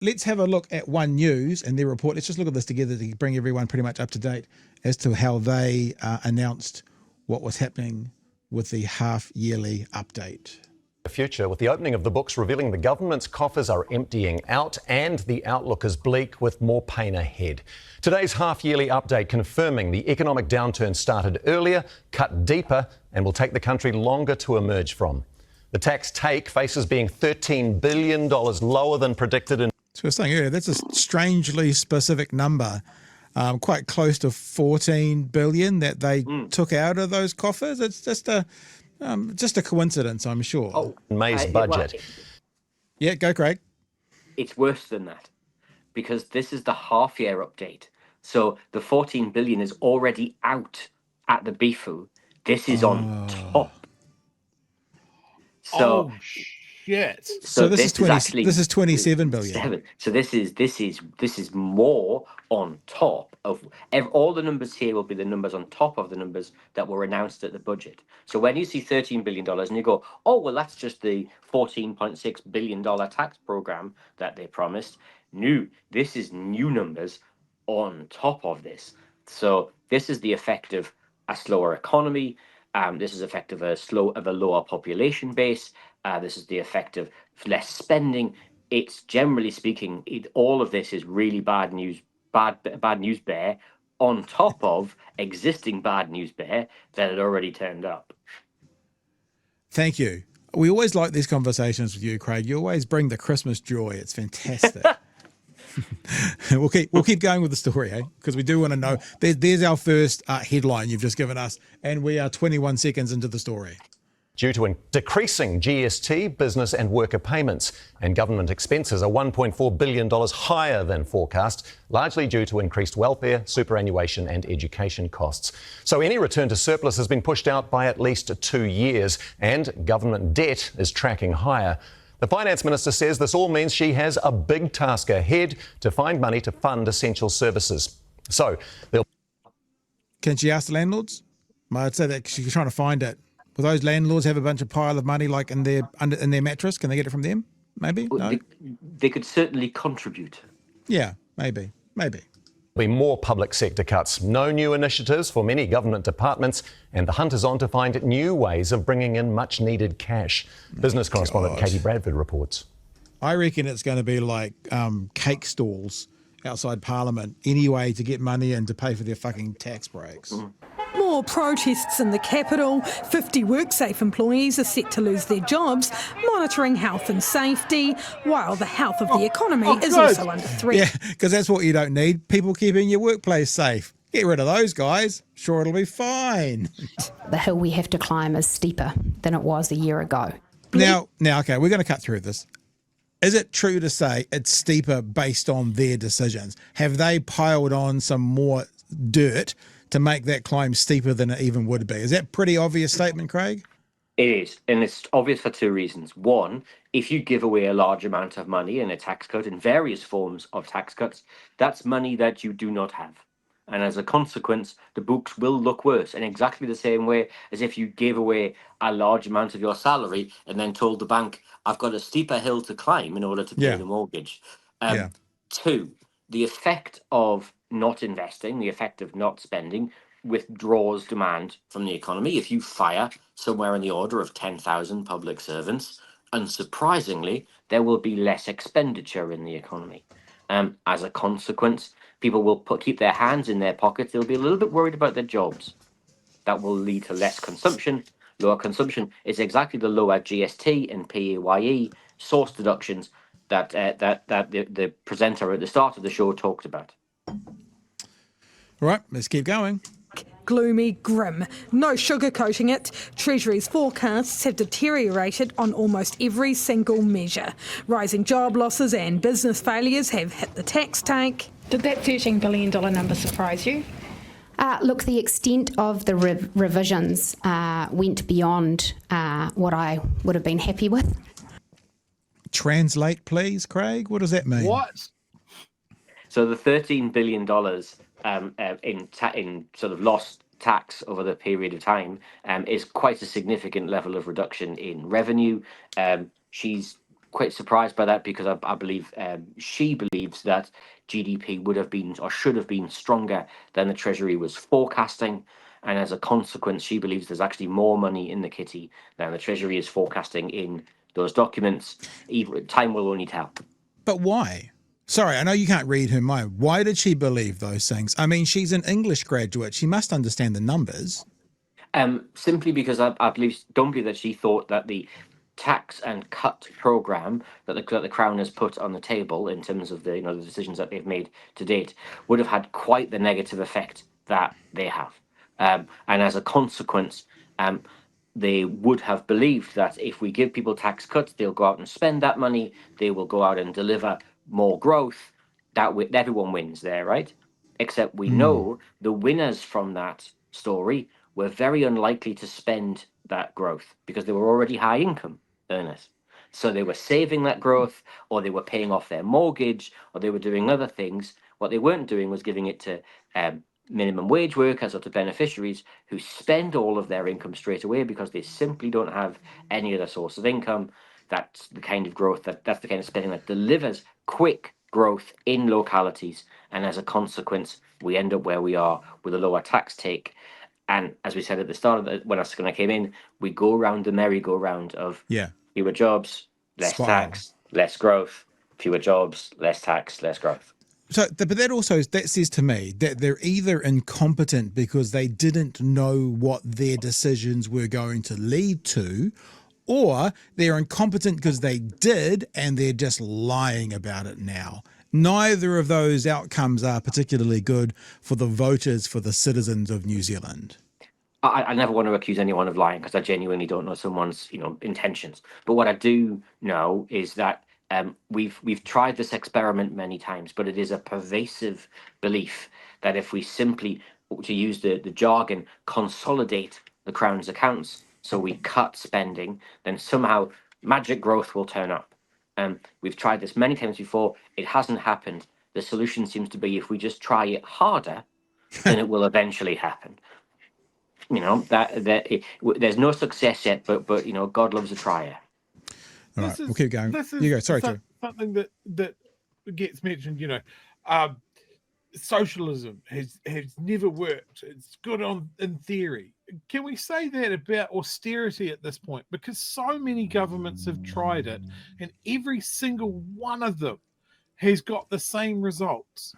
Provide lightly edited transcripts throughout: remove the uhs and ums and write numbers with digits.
let's have a look at One News and their report. Let's just look at this together to bring everyone pretty much up to date as to how they announced what was happening with the half-yearly update. The future, with the opening of the books revealing the government's coffers are emptying out and the outlook is bleak with more pain ahead. Today's half-yearly update confirming the economic downturn started earlier, cut deeper and will take the country longer to emerge from. The tax take faces being $13 billion lower than predicted. So I was saying earlier, that's a strangely specific number, quite close to $14 billion that they took out of those coffers. It's just a coincidence, I'm sure. Oh, May's budget. Yeah, go Craig. It's worse than that because this is the half-year update. So the 14 billion is already out at the HYEFU. This is on top. So shit. So this is 27 billion. So this is more on top of all the numbers here will be the numbers on top of the numbers that were announced at the budget. So when you see $13 billion and you go, oh, well, that's just the $14.6 billion tax program that they promised. No, this is new numbers on top of this. So this is the effect of a slower economy. This is effect of a lower population base. This is the effect of less spending. It's generally speaking, all of this is really bad news bear on top of existing bad news bear that had already turned up. Thank you. We always like these conversations with you, Craig. You always bring the Christmas joy. It's fantastic. We'll keep going with the story, eh? Because we do want to know. There's our first headline you've just given us, and we are 21 seconds into the story. Due to decreasing GST, business and worker payments, and government expenses are $1.4 billion higher than forecast, largely due to increased welfare, superannuation and education costs. So any return to surplus has been pushed out by at least 2 years, and government debt is tracking higher. The Finance Minister says this all means she has a big task ahead to find money to fund essential services. So can she ask the landlords? I'd say that she's trying to find it. Will those landlords have a bunch of pile of money like in their mattress? Can they get it from them? Maybe? No? They could certainly contribute. Yeah, maybe. There'll be more public sector cuts, no new initiatives for many government departments, and the hunt is on to find new ways of bringing in much needed cash. Business correspondent Katie Bradford reports. I reckon it's going to be like cake stalls outside Parliament anyway to get money in to pay for their fucking tax breaks. More protests in the capital. 50 WorkSafe employees are set to lose their jobs, monitoring health and safety, while the health of the economy is also under threat. Yeah, because that's what you don't need. People keeping your workplace safe. Get rid of those guys. Sure, it'll be fine. The hill we have to climb is steeper than it was a year ago. Now, okay, we're going to cut through this. Is it true to say it's steeper based on their decisions? Have they piled on some more dirt to make that climb steeper than it even would be? Is that a pretty obvious statement, Craig? It is, and it's obvious for two reasons. One, if you give away a large amount of money in a tax cut, in various forms of tax cuts, that's money that you do not have. And as a consequence, the books will look worse in exactly the same way as if you gave away a large amount of your salary and then told the bank, I've got a steeper hill to climb in order to pay the mortgage. Two, the effect of not investing, the effect of not spending, withdraws demand from the economy. If you fire somewhere in the order of 10,000 public servants, unsurprisingly, there will be less expenditure in the economy. As a consequence, people will keep their hands in their pockets. They'll be a little bit worried about their jobs. That will lead to less consumption. Lower consumption is exactly the lower GST and PAYE source deductions that the presenter at the start of the show talked about. All right, let's keep going. Gloomy, grim, no sugarcoating it. Treasury's forecasts have deteriorated on almost every single measure. Rising job losses and business failures have hit the tax take. Did that $13 billion number surprise you? Look, the extent of the revisions went beyond what I would have been happy with. Translate, please, Craig. What does that mean? What? So the $13 billion in sort of lost tax over the period of time is quite a significant level of reduction in revenue. She's quite surprised by that because I believe she believes that GDP would have been or should have been stronger than the Treasury was forecasting. And as a consequence, she believes there's actually more money in the kitty than the Treasury is forecasting in those documents. Time will only tell. But why? Sorry, I know you can't read her mind. Why did she believe those things? I mean, she's an English graduate. She must understand the numbers. Simply because I don't believe that she thought that the tax and cut program that the Crown has put on the table in terms of the the decisions that they've made to date would have had quite the negative effect that they have. And as a consequence, they would have believed that if we give people tax cuts, they'll go out and spend that money. They will go out and deliver more growth. That everyone wins there, right? Except we know the winners from that story were very unlikely to spend that growth because they were already high income earners. So they were saving that growth, or they were paying off their mortgage, or they were doing other things. What they weren't doing was giving it to minimum wage workers or to beneficiaries who spend all of their income straight away because they simply don't have any other source of income. That's the kind of growth that's the kind of spending that delivers quick growth in localities. And as a consequence, we end up where we are with a lower tax take. And as we said at the start of when I came in, we go around the merry-go-round of fewer jobs, less tax, less growth, fewer jobs, less tax, less growth. So, but that says to me that they're either incompetent because they didn't know what their decisions were going to lead to, or they're incompetent because they did and they're just lying about it now. Neither of those outcomes are particularly good for the voters, for the citizens of New Zealand. I never want to accuse anyone of lying because I genuinely don't know someone's intentions. But what I do know is that we've tried this experiment many times, but it is a pervasive belief that if we simply, to use the jargon, consolidate the Crown's accounts, so we cut spending, then somehow magic growth will turn up. We've tried this many times before. It hasn't happened. The solution seems to be if we just try it harder, then it will eventually happen. There's no success yet, but God loves a trier. All right, we'll keep going. You go. Sorry, Joe. Something that gets mentioned. Socialism has never worked. It's good in theory. Can we say that about austerity at this point? Because so many governments have tried it, and every single one of them has got the same results.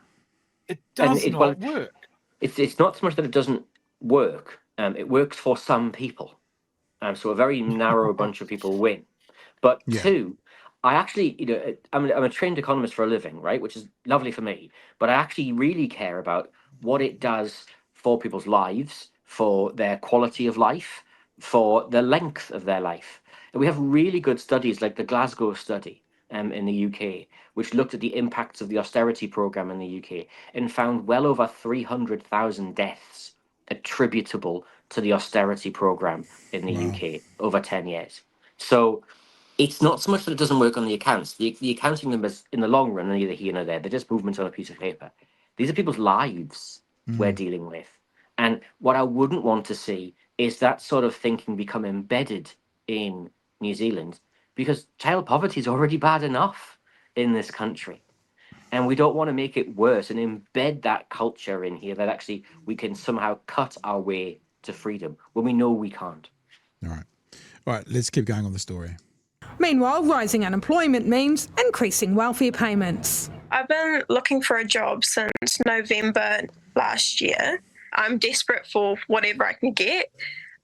It does not work. It's not so much that it doesn't work. It works for some people. So a very narrow bunch of people win. But two, I actually, I'm a trained economist for a living, right? Which is lovely for me. But I actually really care about what it does for people's lives, for their quality of life, for the length of their life. And we have really good studies like the Glasgow study in the UK, which looked at the impacts of the austerity program in the UK and found well over 300,000 deaths attributable to the austerity program in the UK over 10 years. So it's not so much that it doesn't work on the accounts. The accounting numbers in the long run are neither here nor there. They're just movements on a piece of paper. These are people's lives we're dealing with. And what I wouldn't want to see is that sort of thinking become embedded in New Zealand, because child poverty is already bad enough in this country. And we don't want to make it worse and embed that culture in here that actually we can somehow cut our way to freedom when we know we can't. All right, let's keep going on the story. Meanwhile, rising unemployment means increasing welfare payments. I've been looking for a job since November last year. I'm desperate for whatever I can get.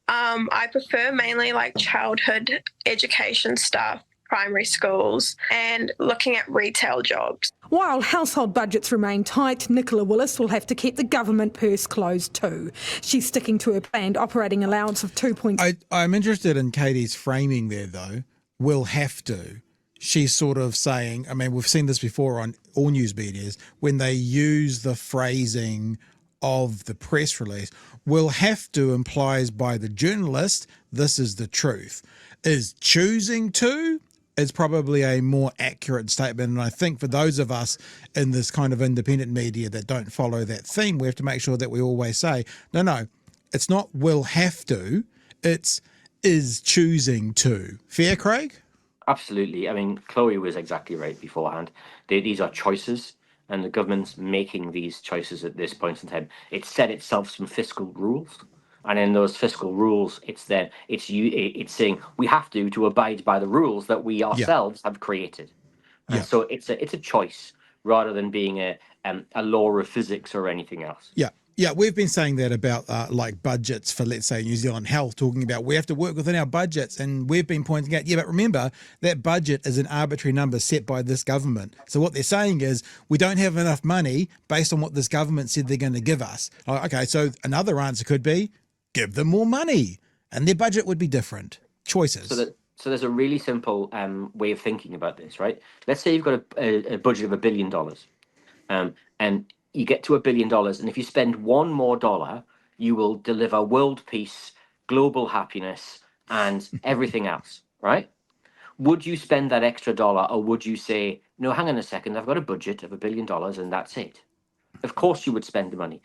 I prefer mainly like childhood education stuff, primary schools, and looking at retail jobs. While household budgets remain tight, Nicola Willis will have to keep the government purse closed too. She's sticking to her planned operating allowance of 2.2. I'm interested in Katie's framing there, though. Will have to. She's sort of saying, I mean, we've seen this before on all news medias, when they use the phrasing of the press release, will have to implies by the journalist, this is the truth. Is choosing to is probably a more accurate statement. And I think for those of us in this kind of independent media that don't follow that theme, we have to make sure that we always say, no, it's not will have to, it's is choosing to. Fair, Craig? Absolutely. I mean, Chloe was exactly right beforehand. These are choices, and the government's making these choices at this point in time. It set itself some fiscal rules, and in those fiscal rules, it's saying we have to abide by the rules that we ourselves have created. And so it's a choice rather than being a law of physics or anything else. Yeah, we've been saying that about like budgets for, let's say, New Zealand Health, talking about we have to work within our budgets. And we've been pointing out, but remember, that budget is an arbitrary number set by this government. So what they're saying is we don't have enough money based on what this government said they're going to give us. Okay, so another answer could be give them more money and their budget would be different. Choices. So there's a really simple way of thinking about this, right? Let's say you've got a budget of $1 billion, and you get to $1 billion, and if you spend one more dollar, you will deliver world peace, global happiness, and everything else, right? Would you spend that extra dollar, or would you say, no, hang on a second, I've got a budget of $1 billion and that's it? Of course you would spend the money.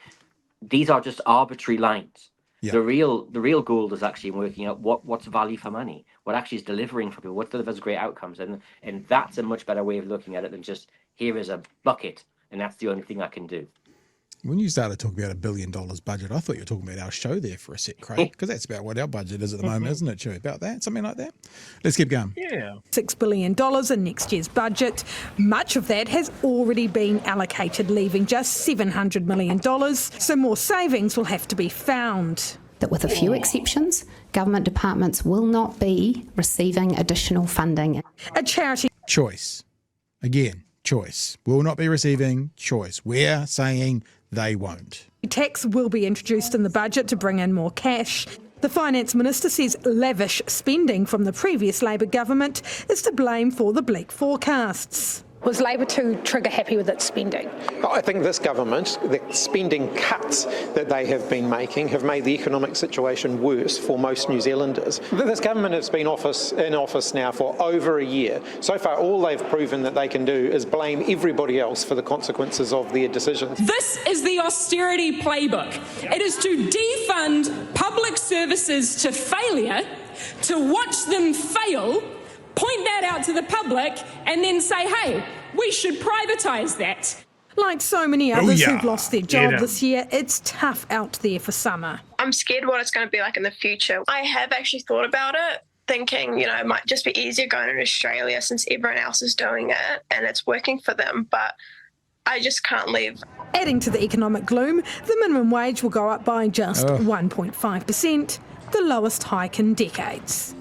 These are just arbitrary lines. The real goal is actually working out what's value for money, what actually is delivering for people, what delivers great outcomes, and that's a much better way of looking at it than just here is a bucket and that's the only thing I can do. When you started talking about $1 billion budget, I thought you were talking about our show there for a sec, Craig, because that's about what our budget is at the moment, isn't it, Chewie? About that, something like that. Let's keep going. Yeah. $6 billion in next year's budget. Much of that has already been allocated, leaving just $700 million. So more savings will have to be found. That with a few exceptions, government departments will not be receiving additional funding. A charity Choice. Again, choice. Will not be receiving choice. We're saying they won't. tax will be introduced in the budget to bring in more cash. The Finance Minister says lavish spending from the previous Labor government is to blame for the bleak forecasts. Was Labor too trigger-happy with its spending? I think this government, the spending cuts that they have been making have made the economic situation worse for most New Zealanders. This government has been in office now for over a year. So far, all they've proven that they can do is blame everybody else for the consequences of their decisions. This is the austerity playbook. It is to defund public services to failure, to watch them fail, point that out to the public, and then say, hey, we should privatise that. Like so many others who've lost their job this year, it's tough out there for summer. I'm scared what it's going to be like in the future. I have actually thought about it, thinking, it might just be easier going to Australia since everyone else is doing it and it's working for them, but I just can't leave. Adding to the economic gloom, the minimum wage will go up by just 1.5%, the lowest hike in decades.